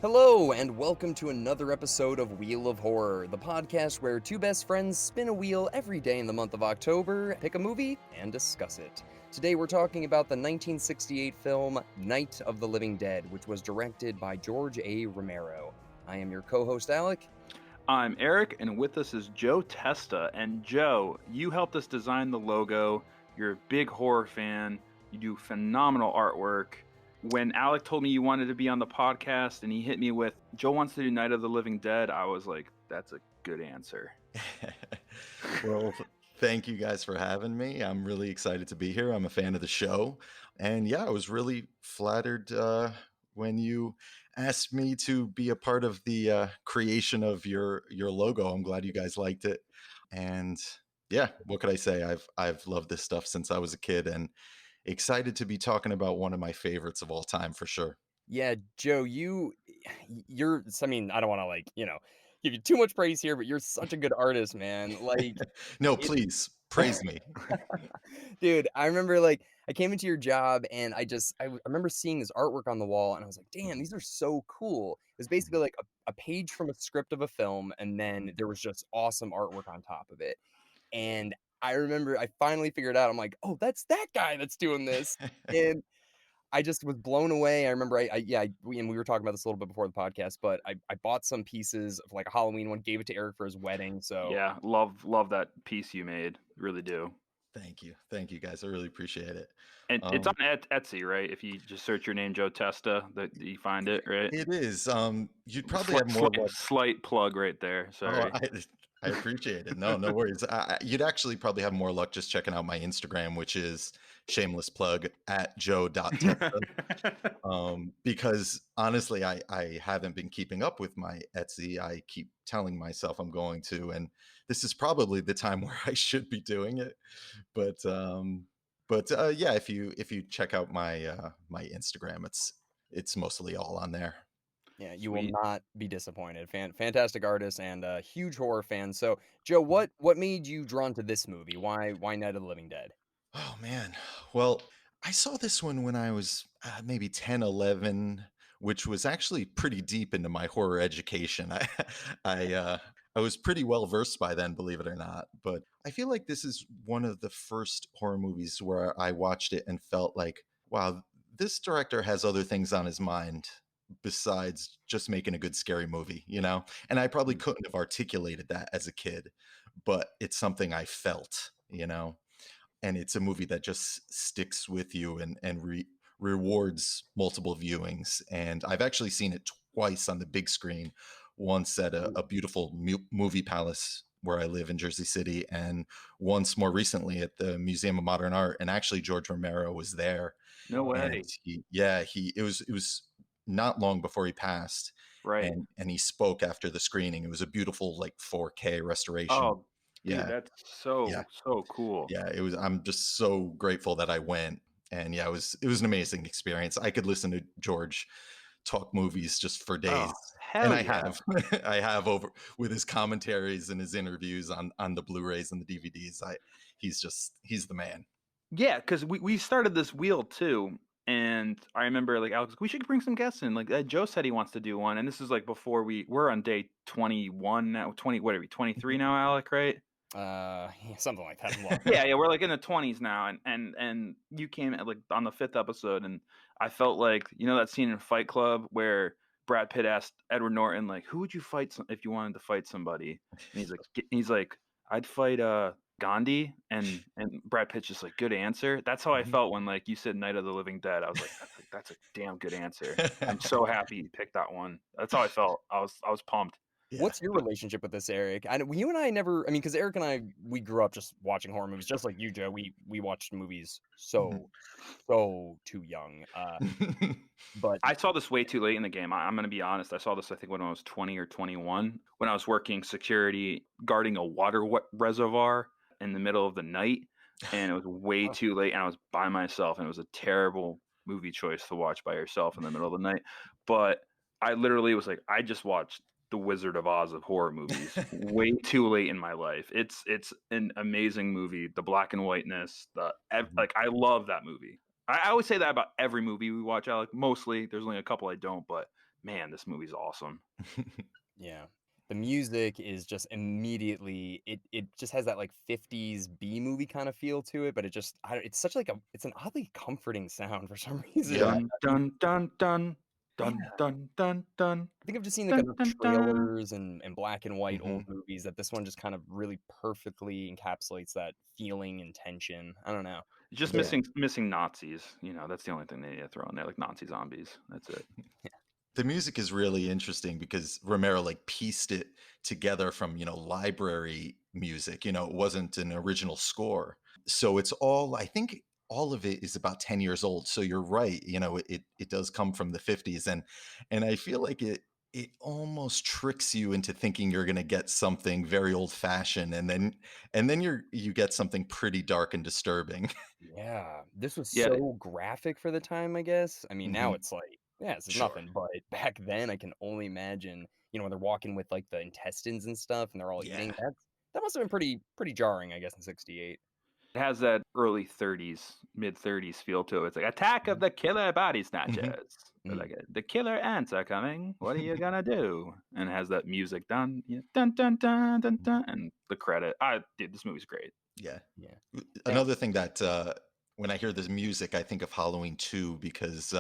Hello, and welcome to another episode of Wheel of Horror, the podcast where two best friends spin a wheel every day in the month of October, pick a movie, and discuss it. Today we're talking about the 1968 film Night of the Living Dead, which was directed by George A. Romero. I am your co-host, Alec. I'm Eric, and with us is Joe Testa. And Joe, you helped us design the logo. You're a big horror fan. You do phenomenal artwork. When Alec told me you wanted to be on the podcast and he hit me with, Joe wants to do Night of the Living Dead, I was like, that's a good answer. Well, thank you guys for having me. I'm really excited to be here. I'm a fan of the show. And yeah, I was really flattered when you asked me to be a part of the creation of your logo. I'm glad you guys liked it. And yeah, what could I say? I've loved this stuff since I was a kid and excited to be talking about one of my favorites of all time for sure. Yeah, Joe, I mean, I don't want to give you too much praise here, but you're such a good artist, man. No, please praise me. Dude, I remember I came into your job and I remember seeing this artwork on the wall and I was like, damn, these are so cool. It was basically like a page from a script of a film, and then there was just awesome artwork on top of it. And I remember I finally figured out, I'm like, oh, that's that guy that's doing this. And I just was blown away. I remember we were talking about this a little bit before the podcast, but I bought some pieces of like a Halloween one, gave it to Eric for his wedding. So Yeah, love that piece you made. Really do. Thank you guys. I really appreciate it. And it's on Etsy, right? If you just search your name, Joe Testa, that you find it, right? It is. You'd probably have more luck. Slight plug right there. Sorry. I appreciate it. No worries. You'd actually probably have more luck just checking out my Instagram, which is shameless plug at joe.testa. Because honestly, I haven't been keeping up with my Etsy. I keep telling myself I'm going to, and this is probably the time where I should be doing it. But yeah, if you check out my my Instagram, it's mostly all on there. yeah, you will not be disappointed. Fantastic artist and a huge horror fan. So, Joe, what made you drawn to this movie? Why Night of the Living Dead? Oh man. Well, I saw this one when I was maybe 10, 11, which was actually pretty deep into my horror education. I was pretty well versed by then, believe it or not. But I feel like this is one of the first horror movies where I watched it and felt like, wow, this director has other things on his mind besides just making a good scary movie, you know? And I probably couldn't have articulated that as a kid, but it's something I felt, you know? And it's a movie that just sticks with you and rewards multiple viewings. And I've actually seen it twice on the big screen, once at a beautiful movie palace where I live in Jersey City, and once more recently at the Museum of Modern Art. And actually George Romero was there. No way. And it was not long before he passed. Right. And he spoke after the screening. It was a beautiful like 4K restoration. Oh, yeah. Dude, that's so cool. Yeah, it was. I'm just so grateful that I went, and yeah, it was an amazing experience. I could listen to George talk movies just for days, and I have, I have over with his commentaries and his interviews on the Blu-rays and the DVDs. He's the man. Yeah, because we started this wheel too. And I remember like Alex, we should bring some guests in. Like Joe said he wants to do one, and this is like before we're on day 21 now. 20, what are we? 23 now, Alec? Right? Something like that. yeah, we're like in the 20s now, and you came at like on the 5th episode, and I felt like that scene in Fight Club where Brad Pitt asked Edward Norton like, who would you fight if you wanted to fight somebody? And he's like, I'd fight Gandhi, and Brad Pitt's just like, good answer. That's how I felt when like you said Night of the Living Dead. I was like, that's a damn good answer. I'm so happy you picked that one. That's how I felt. I was pumped. Yeah. What's your relationship with this, Eric? You and I never, because Eric and I, we grew up just watching horror movies, just like you, Joe. We watched movies so too young. But I saw this way too late in the game. I'm going to be honest. I saw this, I think, when I was 20 or 21, when I was working security, guarding a water reservoir in the middle of the night. And it was way too late, and I was by myself, and it was a terrible movie choice to watch by yourself in the middle of the night. But I literally was like, I just watched The Wizard of Oz of horror movies way too late in my life. It's an amazing movie. The black and whiteness, like I love that movie. I always say that about every movie we watch, Alec. Mostly, there's only a couple I don't, but man, this movie's awesome. Yeah. The music is just immediately it just has that like 50s B movie kind of feel to it, but it just it's such like a it's an oddly comforting sound for some reason. Yeah. Dun dun dun dun Yeah. dun dun dun dun I think I've just seen like dun enough dun dun. trailers and black and white Hmm. old movies that this one just kind of really perfectly encapsulates that feeling and tension. I don't know. Just Yeah. missing Nazis. That's the only thing they need to throw in there, like Nazi zombies. That's it. The music is really interesting because Romero like pieced it together from, library music. It wasn't an original score. So it's all, I think all of it is about 10 years old. So you're right, it does come from the 50s, and I feel like it almost tricks you into thinking you're going to get something very old fashioned, and then you get something pretty dark and disturbing. Yeah, this was Yeah, so graphic for the time, I guess. I mean, now Hmm. it's like, yeah, it's Sure. nothing, but back then I can only imagine, when they're walking with like the intestines and stuff and they're all Yeah. eating. That must have been pretty jarring, I guess, in 68. it has that early 30s, mid 30s feel to it. It's like Attack of the Killer Body Hmm. Snatchers. Or Mm. like the killer ants are coming. What are you gonna do? And it has that music dun, yeah, dun dun dun dun dun, and the credit. Dude, this movie's great. Yeah. Yeah. Now, Another thing that when I hear this music, I think of Halloween 2 because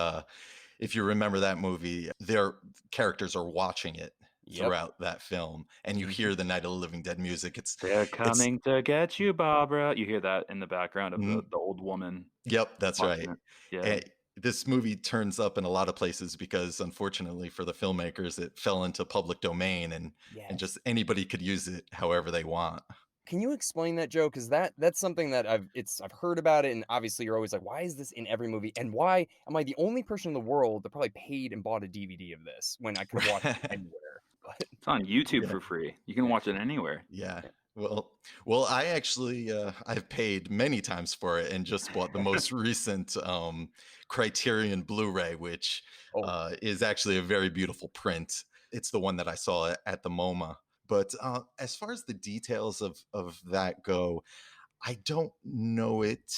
if you remember that movie, their characters are watching it yep. throughout that film, and you Mhm. hear the Night of the Living Dead music. They're It's coming to get you, Barbara. You hear that in the background of mhm. the old woman Yep, that's right. watching it. Yeah. Eh, this movie turns up in a lot of places because, unfortunately for the filmmakers, it fell into public domain, and Yes. just anybody could use it however they want. Can you explain that, Joe? Because that's something that I've heard about it, and obviously you're always like, why is this in every movie? And why am I the only person in the world that probably paid and bought a DVD of this when I could have watched it anywhere? But It's on YouTube Yeah. for free. You can yeah, watch it anywhere. Yeah. yeah. Well, I actually I've paid many times for it and just bought the most recent Criterion Blu-ray, which Oh, is actually a very beautiful print. It's the one that I saw at the MoMA. But as far as the details of that go, I don't know it.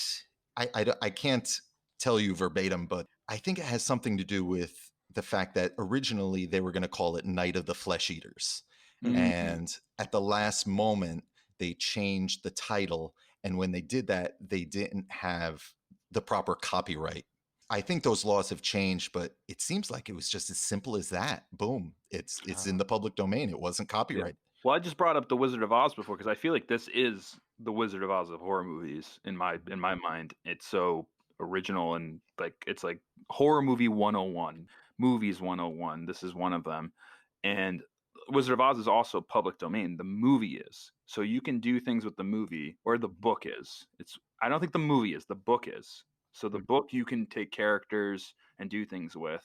I can't tell you verbatim, but I think it has something to do with the fact that originally they were going to call it Night of the Flesh Eaters. Mm. And at the last moment, they changed the title. And when they did that, they didn't have the proper copyright. I think those laws have changed, but it seems like it was just as simple as that. Boom. It's in uh, the public domain. It wasn't Yeah. copyright. Well, I just brought up the Wizard of Oz before because I feel like this is the Wizard of Oz of horror movies in my mind. It's so original and like it's like horror movie 101, movies 101. This is one of them. And Wizard of Oz is also public domain. The movie is. So you can do things with the movie or the book is. I don't think the movie is, the book is. So the mm, book you can take characters and do things with,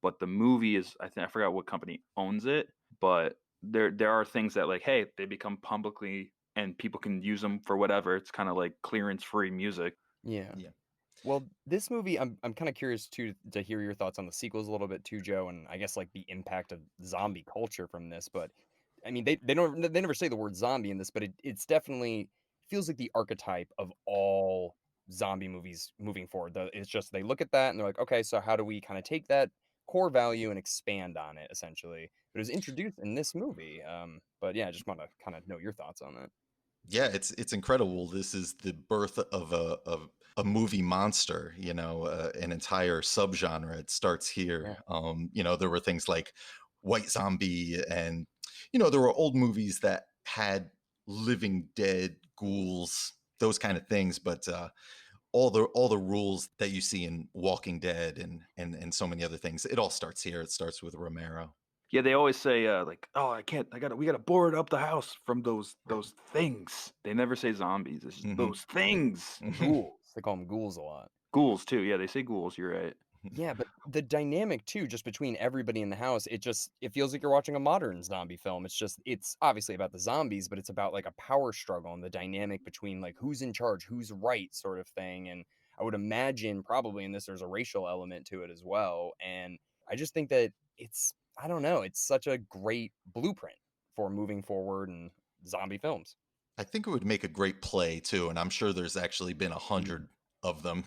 but the movie is I forgot what company owns it, but there are things that like hey they become publicly and people can use them for whatever. It's kind of like clearance free music. yeah. Yeah. Well, this movie, I'm kind of curious too to hear your thoughts on the sequels a little bit too, Joe, and I guess like the impact of zombie culture from this. But I mean, they never say the word zombie in this, but it's definitely feels like the archetype of all zombie movies moving forward. It's just they look at that and they're like, okay, so how do we kind of take that core value and expand on it essentially? But it was introduced in this movie. But yeah, I just want to kind of know your thoughts on that. Yeah, it's incredible. This is the birth of a movie monster, an entire subgenre. It starts here. Yeah. There were things like White Zombie, and there were old movies that had living dead ghouls, those kind of things. But all the rules that you see in Walking Dead and so many other things, it all starts here. It starts with Romero. Yeah, they always say like oh we gotta board up the house from those things. They never say zombies. It's just Hmm. those things. Ghouls. They call them ghouls a lot. Ghouls too. Yeah, they say ghouls. You're right. Yeah, but the dynamic too, just between everybody in the house, it feels like you're watching a modern zombie film. It's obviously about the zombies, but it's about like a power struggle and the dynamic between like who's in charge, who's right, sort of thing. And I would imagine probably in this there's a racial element to it as well. And I just think that I don't know, it's such a great blueprint for moving forward in zombie films. I think it would make a great play too, and I'm sure there's actually been a Mm. hundred of them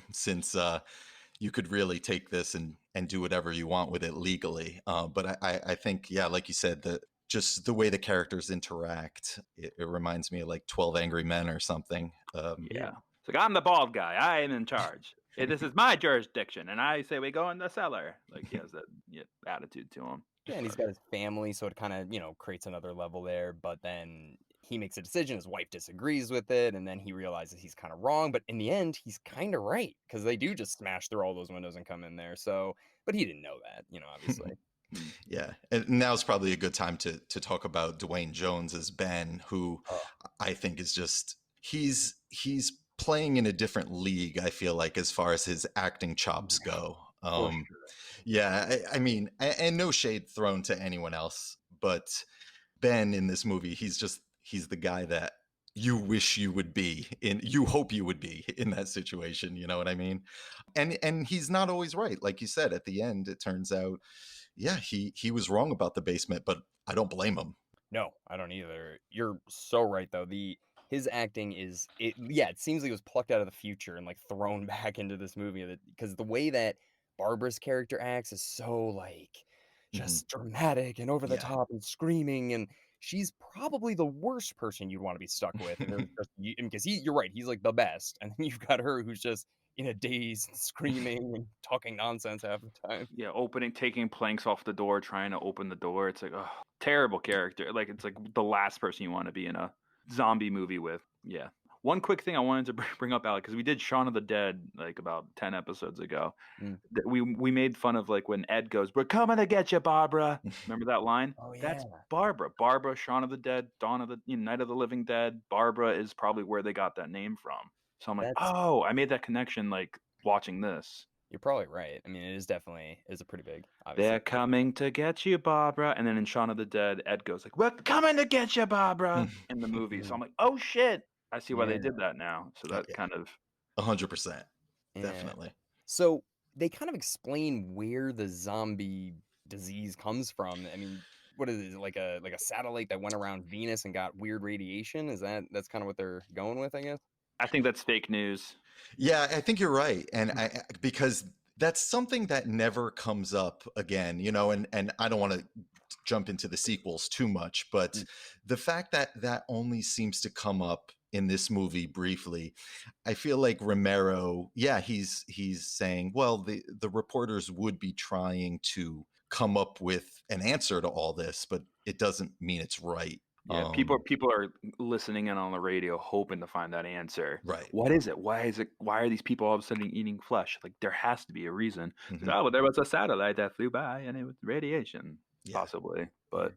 you could really take this and do whatever you want with it legally. But I think, yeah, like you said, that just the way the characters interact, it reminds me of like 12 Angry Men or something. Yeah. It's like, I'm the bald guy. I am in charge. This is my jurisdiction, and I say we go in the cellar. Like he has that attitude to him. Yeah, and he's got his family, so it kind of, creates another level there. But then he makes a decision, his wife disagrees with it, and then he realizes he's kind of wrong. But in the end, he's kind of right because they do just smash through all those windows and come in there. So, but he didn't know that, obviously. Yeah, and now's probably a good time to talk about Dwayne Jones as Ben, who Oh, I think is just he's playing in a different league. I feel like as far as his acting chops go. For sure. Yeah, I mean, and no shade thrown to anyone else, but Ben in this movie, he's the guy that you wish you would be in, you hope you would be in that situation. You know what I mean? And he's not always right, like you said. At the end, it turns out, yeah, he was wrong about the basement, but I don't blame him. no, I don't either. You're so right though. His acting is it. Yeah, it seems like it was plucked out of the future and like thrown back into this movie. Because the way that Barbara's character acts is so like Mhm. just dramatic and over the Yeah. top and screaming, and she's probably the worst person you'd want to be stuck with. And there's just because you're right, he's like the best, and then you've got her who's just in a daze, and screaming and talking nonsense half the time. Yeah, taking planks off the door, trying to open the door. It's like, oh, terrible character. Like it's like the last person you want to be in a zombie movie with. Yeah. One quick thing I wanted to bring up, Alec, because we did Shaun of the Dead like about 10 episodes ago. Mm. We made fun of like when Ed goes, "We're coming to get you, Barbara." Remember that line? Oh yeah, That's Barbara. Barbara, Shaun of the Dead, Dawn of the Night of the Living Dead. Barbara is probably where they got that name from. So I'm like, that's oh, I made that connection like watching this. you're probably right. I mean, it is a pretty big, obviously. They're coming to get you, Barbara. And then in Shaun of the Dead, Ed goes like, "We're coming to get you, Barbara," in the movie. So I'm like, oh shit, I see why they Yeah. did that now. So that Yeah. kind of 100%, Yeah. definitely. So they kind of explain where the zombie disease comes from. I mean, what is it like a satellite that went around Venus and got weird radiation? That's kind of what they're going with, I guess. I think that's fake news. Yeah, I think you're right, and because that's something that never comes up again, and I don't want to jump into the sequels too much, but Mm. the fact that that only seems to come up in this movie briefly, I feel like Romero, yeah, he's saying, well, the reporters would be trying to come up with an answer to all this, but it doesn't mean it's right. Yeah, people are listening in on the radio hoping to find that answer. Right. What is it? Why is it? Why are these people all of a sudden eating flesh? Like there has to be a reason. Mhm. Oh, well, there was a satellite that flew by and it was radiation, Yeah. possibly. But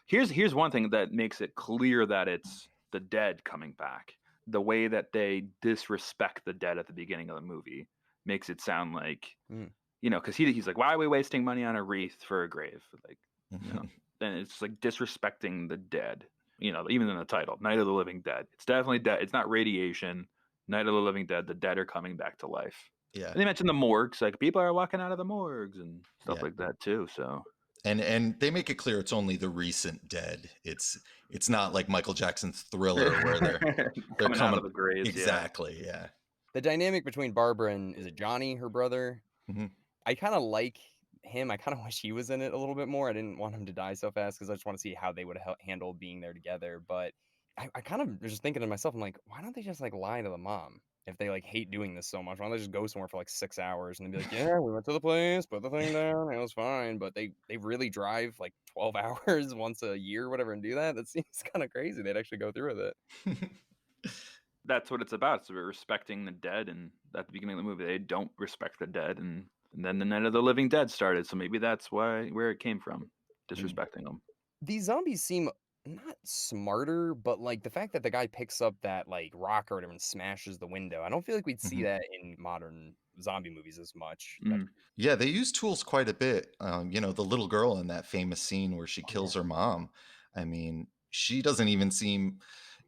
here's one thing that makes it clear that it's the dead coming back. The way that they disrespect the dead at the beginning of the movie makes it sound like, Mm. because he's like, why are we wasting money on a wreath for a grave? Like, Mhm. then it's like disrespecting the dead. Even in the title, Night of the Living Dead. It's definitely dead. It's not radiation. Night of the Living Dead. The dead are coming back to life. Yeah. And they mentioned the morgues, like people are walking out of the morgues and stuff Yeah. like that too. So And they make it clear it's only the recent dead. It's not like Michael Jackson's Thriller where they're coming out of coming the graves. exactly. Yeah. The dynamic between Barbara and is it Johnny, her brother? Mhm. I kind of like him. I kind of wish he was in it a little bit more. I didn't want him to die so fast because I just want to see how they would handle being there together. But I kind of was just thinking to myself, I'm like, why don't they just like lie to the mom if they like hate doing this so much? Why don't they just go somewhere for like 6 hours and then be like, yeah, we went to the place, put the thing down, it was fine. But they really drive like 12 hours once a year or whatever and do that. That seems kind of crazy. They'd actually go through with it. That's what it's about. It's about respecting the dead. And at the beginning of the movie, they don't respect the dead. And then the Night of the Living Dead started. So maybe that's where it came from, disrespecting them. These zombies seem not smarter, but like the fact that the guy picks up that like rock or whatever and smashes the window. I don't feel like we'd see Mhm. that in modern zombie movies as much. Yeah, they use tools quite a bit. The little girl in that famous scene where she kills her mom. I mean, she doesn't even seem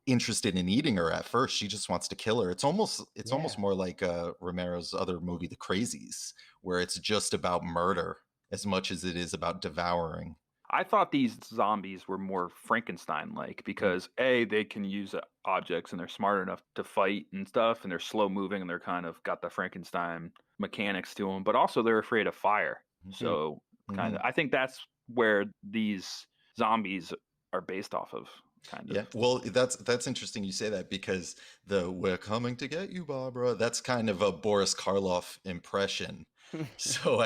interested in eating her at first. She just wants to kill her. It's almost more like Romero's other movie, The Crazies, where it's just about murder as much as it is about devouring. I thought these zombies were more Frankenstein-like because they can use objects and they're smart enough to fight and stuff, and they're slow moving and they're kind of got the Frankenstein mechanics to them, but also they're afraid of fire. Mm. So kind Mhm. of, I think that's where these zombies are based off of, kind of. Yeah, well, that's interesting you say that because the "We're coming to get you, Barbara," that's kind of a Boris Karloff impression. So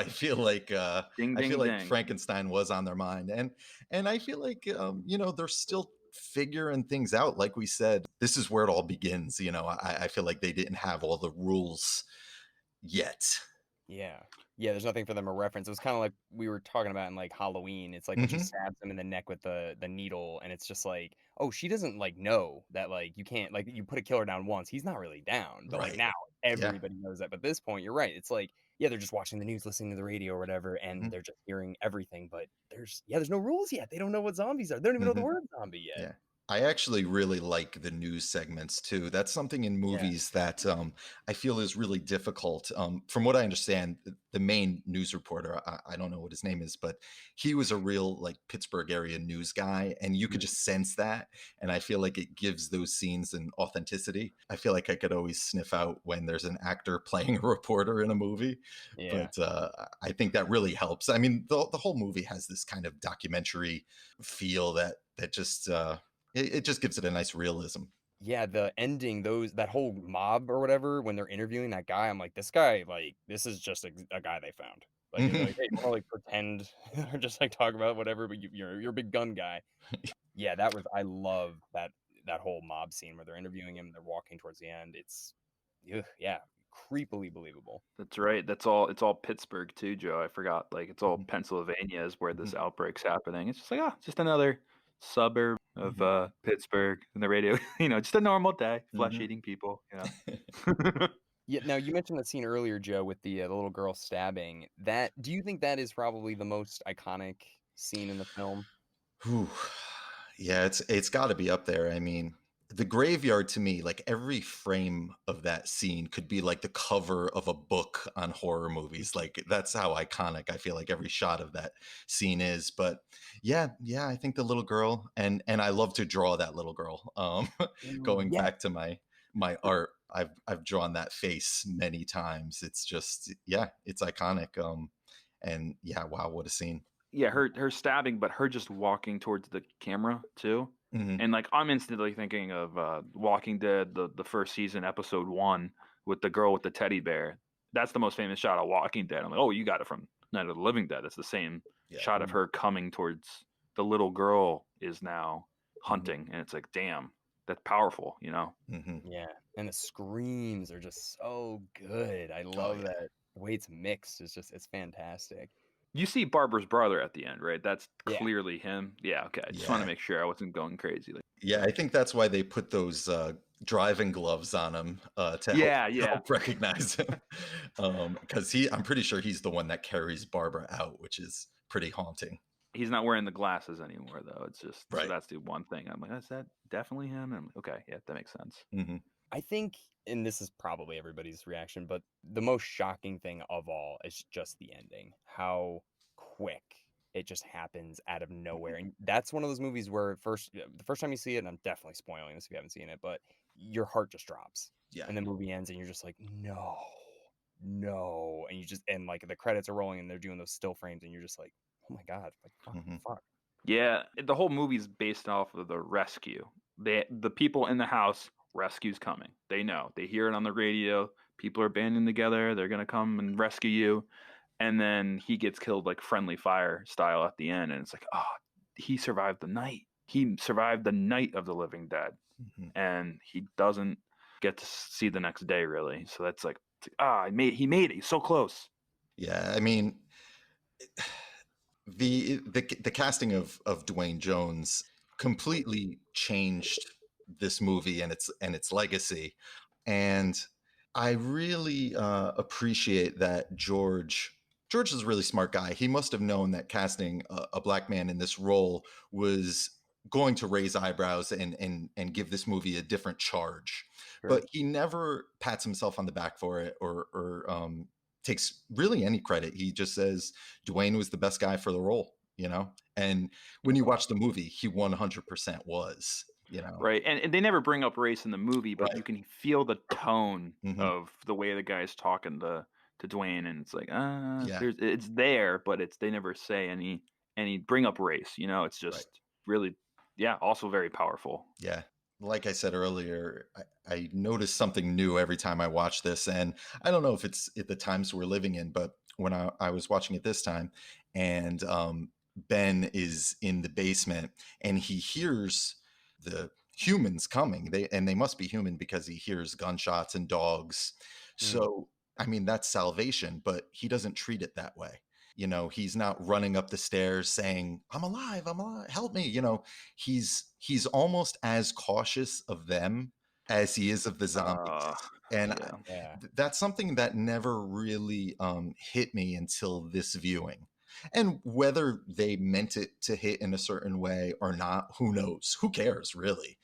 Ding, I feel ding, like ding. Frankenstein was on their mind, and I feel like they're still figuring things out. Like we said, this is where it all begins. I feel like they didn't have all the rules yet. Yeah. Yeah, there's nothing for them to reference. It was kinda like we were talking about in, like, Halloween. It's like when she Hmm. stabs him in the neck with the needle, and it's just like, oh, she doesn't, like, know that, like, you can't like, you put a killer down once, he's not really down, but, like, Right. now Yeah. everybody knows that. But at this point, you're right. It's like, yeah, they're just watching the news, listening to the radio or whatever, and Hmm. they're just hearing everything, but there's no rules yet. They don't know what zombies are. They don't even know the Hmm. word zombie yet. Yeah. I actually really like the news segments too. That's something in Yeah. movies that I feel is really difficult. From what I understand, the main news reporter, I don't know what his name is, but he was a real like Pittsburgh area news guy, and you could Mhm. just sense that. And I feel like it gives those scenes an authenticity. I feel like I could always sniff out when there's an actor playing a reporter in a movie, Yeah. but I think that really helps. I mean, the whole movie has this kind of documentary feel that just it just gives it a nice realism. Yeah, the ending, that whole mob or whatever, when they're interviewing that guy, I'm like, "This guy, like, this is just a guy they found." Like, and they're Mhm. like, "Hey, you wanna, like, pretend or just, like, talk about whatever, but you're a big gun guy." Yeah, I love that whole mob scene where they're interviewing him, they're walking towards the end. It's ugh, yeah, creepily believable. That's right. It's all Pittsburgh too, Joe. I forgot. Like it's all Mhm. Pennsylvania is where this Mhm. outbreak's happening. It's just like, just another suburb of Mhm. Pittsburgh and the radio, just a normal day, Mhm. flesh-eating people. Yeah, now you mentioned that scene earlier, Joe, with the little girl stabbing. Do you think that is probably the most iconic scene in the film? Whew. Yeah, it's got to be up there. I mean, the graveyard to me, like every frame of that scene could be like the cover of a book on horror movies. Like that's how iconic I feel like every shot of that scene is. But yeah, I think the little girl and I love to draw that little girl. Ooh, Going yeah. back to my art, I've drawn that face many times. It's just yeah, it's iconic. And yeah, wow, what a scene. Yeah, her stabbing, but her just walking towards the camera too. Hmm. And like I'm instantly thinking of Walking Dead, the first season, episode 1, with the girl with the teddy bear. That's the most famous shot of Walking Dead. I'm like, oh, you got it from Night of the Living Dead. It's the same Yeah. shot of her coming towards the little girl is now Hmm. hunting, and it's like, damn, that's powerful. Hmm. Yeah, and the screams are just so good. I Oh love yeah. that the way it's mixed. It's fantastic. You see Barbara's brother at the end, right? That's Yeah. clearly him. Yeah, okay. I just want to Yeah. make sure I wasn't going crazy. Like, Yeah, I think that's why they put those driving gloves on him to help yeah, yeah. help recognize him. Because I'm pretty sure he's the one that carries Barbara out, which is pretty haunting. He's not wearing the glasses anymore, though. It's just so Right. that's the one thing. I'm like, is that definitely him? And I'm like, okay, yeah, that makes sense. Hmm. I think, and this is probably everybody's reaction, but the most shocking thing of all is just the ending. How quick it just happens out of nowhere. And that's one of those movies where the first time you see it, and I'm definitely spoiling this if you haven't seen it, but your heart just drops. Yeah. And the movie ends and you're just like, no, no. And and like the credits are rolling and they're doing those still frames and you're just like, oh my God, like Hmm. fuck. Yeah, the whole movie's based off of the rescue. The people in the house, rescue's coming. They know. They hear it on the radio. People are banding together. They're gonna come and rescue you. And then he gets killed like friendly fire style at the end, and it's like, oh, he survived the night. He survived the night of the living dead, Hmm. and he doesn't get to see the next day really. So that's like, he made it. He's so close. Yeah, I mean, the casting of Dwayne Jones completely changed this movie and its legacy. And I really appreciate that George is a really smart guy. He must have known that casting a black man in this role was going to raise eyebrows and give this movie a different charge. Sure. But he never pats himself on the back for it or takes really any credit. He just says Dwayne was the best guy for the role. And when you watch the movie, he 100% was. Right. And they never bring up race in the movie, but Right. you can feel the tone Hmm. of the way the guy's talking to Dwayne, and it's like, Yeah, it's there, but they never say any bring up race. It's right. just really, yeah, also very powerful. Yeah. Like I said earlier, I notice something new every time I watch this. And I don't know if it's at the times we're living in, but when I was watching it this time, and Ben is in the basement and he hears the humans coming. They must be human because he hears gunshots and dogs. Mm. So I mean that's salvation, but he doesn't treat it that way. He's not running up the stairs saying, I'm alive, help me. He's almost as cautious of them as he is of the Uh, zombies. And yeah. Yeah. that's something that never really hit me until this viewing. And whether they meant it to hit in a certain way or not, who knows? Who cares, really?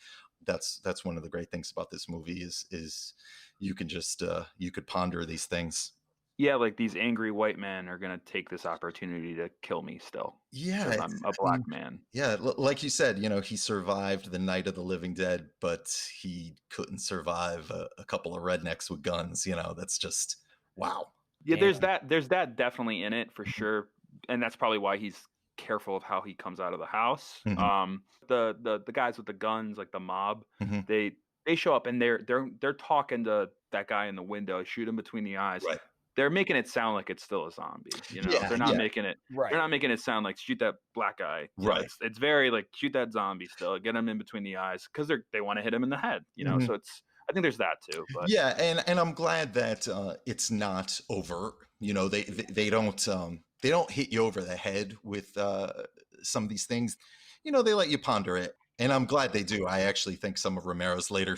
That's one of the great things about this movie is you can just you could ponder these things. Yeah, like these angry white men are gonna take this opportunity to kill me still Yeah, because I'm a I black mean, man. yeah, like you said, he survived the Night of the Living Dead, but he couldn't survive a couple of rednecks with guns. That's just wow. Yeah, Damn. there's that definitely in it for sure, and that's probably why he's careful of how he comes out of the house. Hmm. The guys with the guns, like the mob, Hmm. they they show up and they're talking to that guy in the window, shoot him between the eyes. Right. They're making it sound like it's still a zombie. Yeah. They're not Yeah. making it. They're Right. not making it sound like shoot that black guy. Right. It's very like shoot that zombie still, get him in between the eyes because they want to hit him in the head. Mhm. So I think there's that too. But Yeah, and I'm glad that it's not overt. They don't hit you over the head with some of these things. They let you ponder it, and I'm glad they do. I actually think some of Romero's later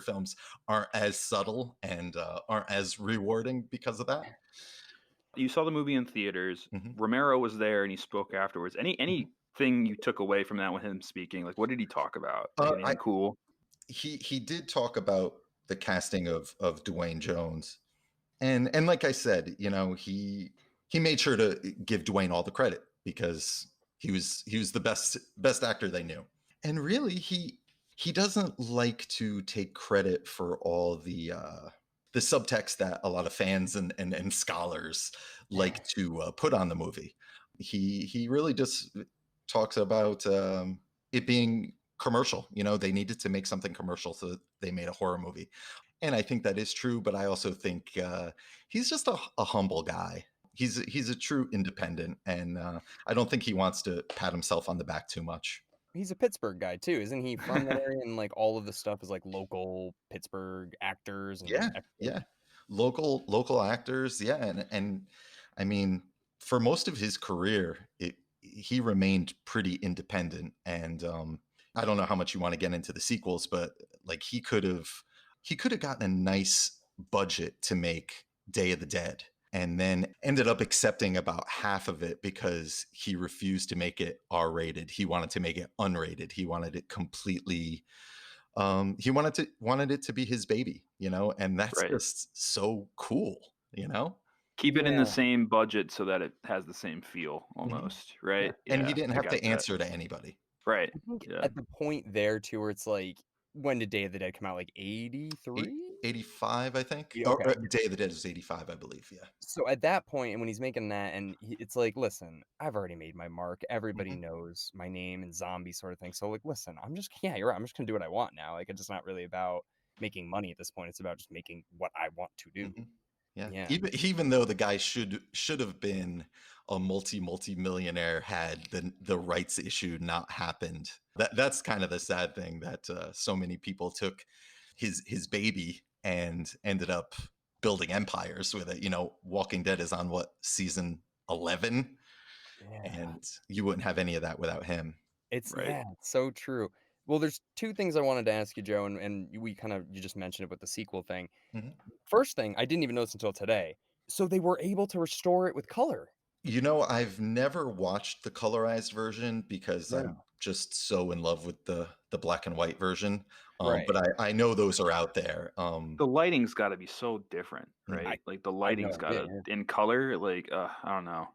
films aren't as subtle and aren't as rewarding because of that. you saw the movie in theaters. Hmm. Romero was there and he spoke afterwards. Hmm. Anything you took away from that with him speaking? Like, what did he talk about? Like Uh, I, anything cool? he did talk about the casting of Dwayne Jones, and like I said, he made sure to give Dwayne all the credit because he was the best actor they knew. And really he doesn't like to take credit for all the subtext that a lot of fans and scholars like to put on the movie. He really just talks about it being commercial. They needed to make something commercial, so they made a horror movie. And I think that is true, but I also think he's just a humble guy. He's a true independent, and I don't think he wants to pat himself on the back too much. He's a Pittsburgh guy too, isn't he from that area? And like all of the stuff is like local Pittsburgh actors Yeah, and extras. yeah, local actors, yeah, and I mean, for most of his career, he remained pretty independent, and I don't know how much you want to get into the sequels, but like he could have gotten a nice budget to make Day of the Dead, and then ended up accepting about half of it because he refused to make it R-rated. He wanted to make it unrated. He wanted it completely. He wanted it to be his baby, and that's Right. just so cool. Keep it in the Yeah. same budget so that it has the same feel Mhm. almost. Yeah, Right. and he Yeah, didn't I have got to that. answer to anybody. Right. I think Yeah. at the point there too where it's like when did Day of the Dead come out? Like 83? 85, I think. Yeah, Or okay. Day of the Dead is 85, I believe. Yeah. So at that point, and when he's making that, and it's like, listen, I've already made my mark. Everybody Mhm. knows my name and zombie sort of thing. So like, listen, yeah, you're right. I'm just gonna do what I want now. Like it's just not really about making money at this point. It's about just making what I want to do. Mhm. Yeah. Yeah. Even though the guy should have been a multi-millionaire had the rights issue not happened. That's kind of the sad thing that so many people took his baby and ended up building empires with it. Walking Dead is on what, season 11, Yeah. and you wouldn't have any of that without him. Right. It's so true. Well, there's two things I wanted to ask you, Joe, and you just mentioned it with the sequel thing. Mhm. First thing, I didn't even notice until today. So they were able to restore it with color. I've never watched the colorized version because Yeah. I'm just so in love with the black and white version. Right. But I know those are out there. The lighting's got to be so different, Mhm. right? Like the I have no lighting's got idea. to Yeah. in color. Like I don't know.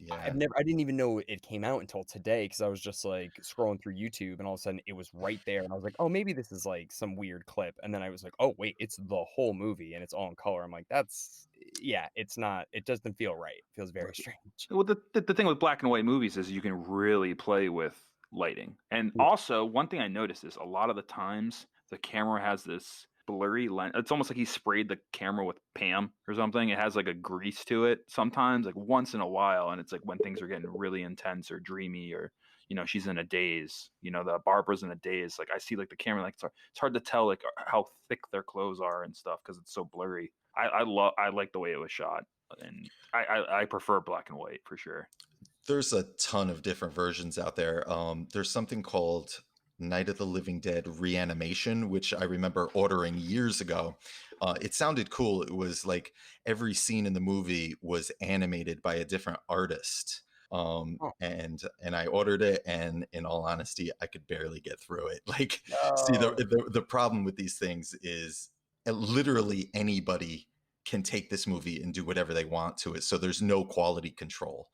Yeah. I didn't even know it came out until today because I was just like scrolling through YouTube and all of a sudden it was right there and I was like, oh, maybe this is like some weird clip. And then I was like, oh, wait, it's the whole movie and it's all in color. I'm like, yeah, it's not, it doesn't feel right. It feels very strange. Well, the thing with black and white movies is you can really play with lighting. And also, one thing I noticed is a lot of the times the camera has this blurry lens. It's almost like he sprayed the camera with Pam or something. It has like a grease to it sometimes, like once in a while. And it's like when things are getting really intense or dreamy or, she's in a daze, the Barbara's in a daze. Like I see like the camera, like it's hard to tell like how thick their clothes are and stuff because it's so blurry. I like the way it was shot. And I prefer black and white for sure. There's a ton of different versions out there. There's something called Night of the Living Dead Reanimation, which I remember ordering years ago. It sounded cool. It was like every scene in the movie was animated by a different artist. And I ordered it, and in all honesty, I could barely get through it. Like, see, the problem with these things is literally anybody can take this movie and do whatever they want to it. So there's no quality control.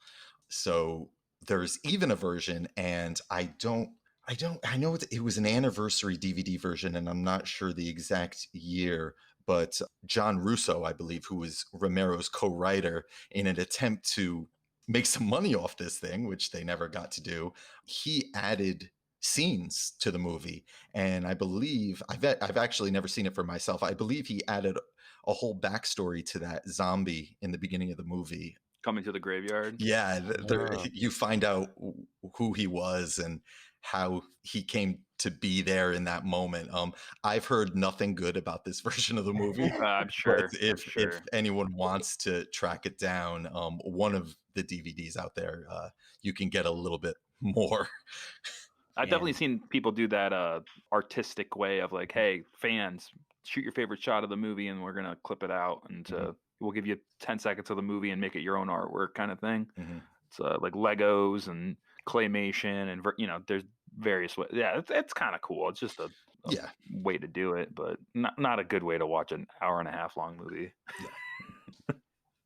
So there's even a version, and I know it was an anniversary DVD version, and I'm not sure the exact year, but John Russo, I believe, who was Romero's co-writer, in an attempt to make some money off this thing, which they never got to do, he added scenes to the movie. And I believe, I've actually never seen it for myself. I believe he added a whole backstory to that zombie in the beginning of the movie. Coming to the graveyard. Yeah, you find out who he was and how he came to be there in that moment. I've heard nothing good about this version of the movie. I'm sure. But if anyone wants to track it down, one of the DVDs out there, you can get a little bit more. I've definitely seen people do that artistic way of like, hey, fans, shoot your favorite shot of the movie and we're gonna clip it out and we'll give you 10 seconds of the movie and make it your own artwork kind of thing. It's like Legos and claymation and there's various ways. Yeah, it's kind of cool. It's just a way to do it, but not a good way to watch an hour and a half long movie.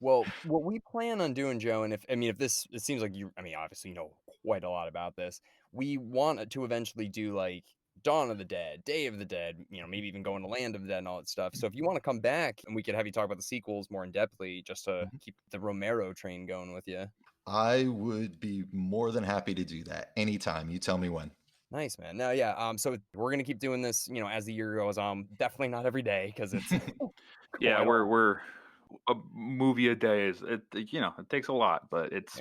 Well, what we plan on doing, Joe, and if this, it seems like obviously you know quite a lot about this. We want to eventually do like Dawn of the Dead, Day of the Dead, maybe even go into Land of the Dead and all that stuff. So if you want to come back and we could have you talk about the sequels more in depthly, just to keep the Romero train going with you. I would be more than happy to do that anytime. You tell me when. Nice, man. No, yeah. So we're gonna keep doing this, as the year goes on. Definitely not every day because it's yeah, we're a movie a day is it takes a lot, but it's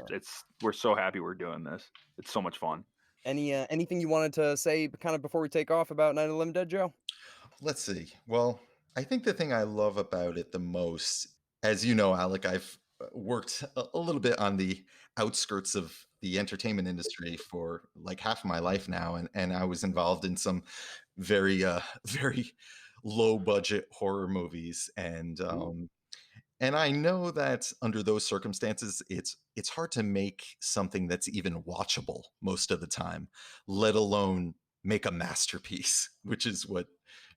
we're so happy we're doing this. It's so much fun. Anything you wanted to say kind of before we take off about Night of the Living Dead, Joe? Let's see. Well, I think the thing I love about it the most, as you know, Alec, I've worked a little bit on the outskirts of the entertainment industry for like half my life now, and I was involved in some very very low budget horror movies, and I know that under those circumstances, it's hard to make something that's even watchable most of the time, let alone make a masterpiece, which is what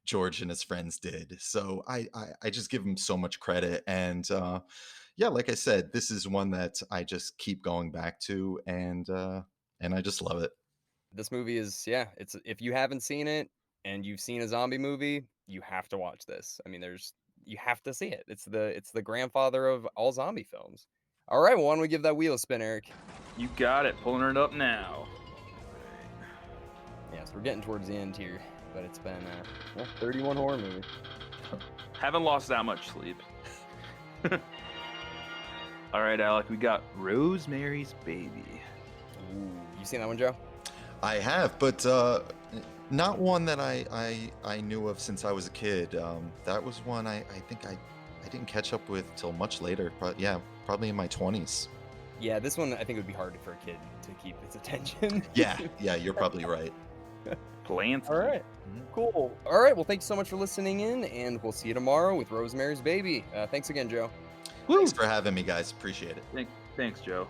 George and his friends did. So I just give them so much credit. And yeah, like I said, this is one that I just keep going back to, and I just love it. This movie is, it's, if you haven't seen it and you've seen a zombie movie, you have to watch this. You have to see it. It's the grandfather of all zombie films. All right, well, why don't we give that wheel a spin, Eric? You got it. Pulling it up now. Yes, we're getting towards the end here, but it's been 31 horror movie. Haven't lost that much sleep. All right, Alec, we got Rosemary's Baby. Ooh, you seen that one, Joe? I have, but not one that I knew of since I was a kid. That was one I think I didn't catch up with till much later. But yeah, probably in my 20s. Yeah, this one I think would be harder for a kid to keep its attention. Yeah, you're probably right. Plants. All right, cool. All right, well, thanks so much for listening in, and we'll see you tomorrow with Rosemary's Baby. Thanks again, Joe. Thanks for having me, guys. Appreciate it. Thanks, Joe.